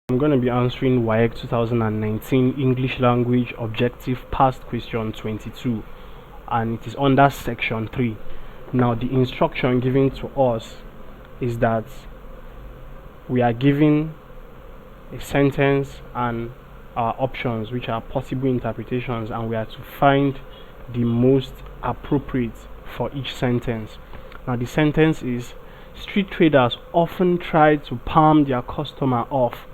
I'm going to be answering WASSCE 2019 English Language Objective Past Question 22, and it is under section 3. Now the instruction given to us is that we are given a sentence and our options, which are possible interpretations, and we are to find the most appropriate for each sentence. Now the sentence is: street traders often try to palm their customer off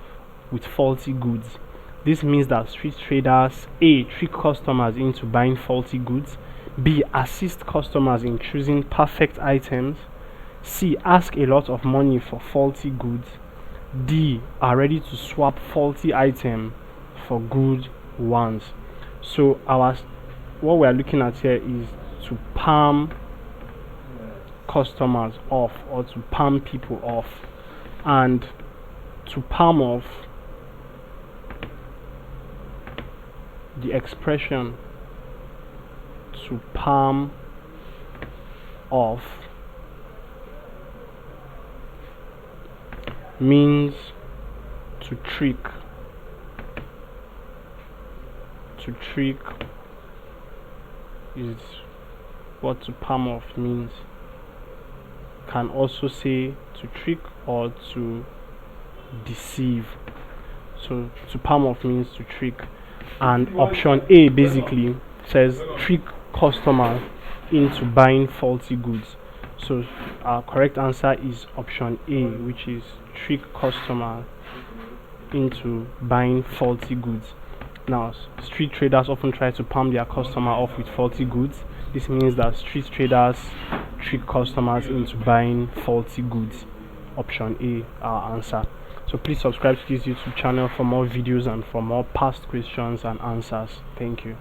with faulty goods. This means that street traders A. trick customers into buying faulty goods, B. assist customers in choosing perfect items, C. ask a lot of money for faulty goods, D. are ready to swap faulty items for good ones. So what we are looking at here is to palm customers off, or to palm people off. And to palm off, the expression to palm off means to trick. To trick is what to palm off means. Can also say to trick or to deceive. So to palm off means to trick. And option A basically says trick customer into buying faulty goods. So our correct answer is option A, which is trick customer into buying faulty goods. Now, street traders often try to palm their customer off with faulty goods. This means that street traders trick customers into buying faulty goods. Option A, our answer. So please subscribe to this YouTube channel for more videos and for more past questions and answers. Thank you.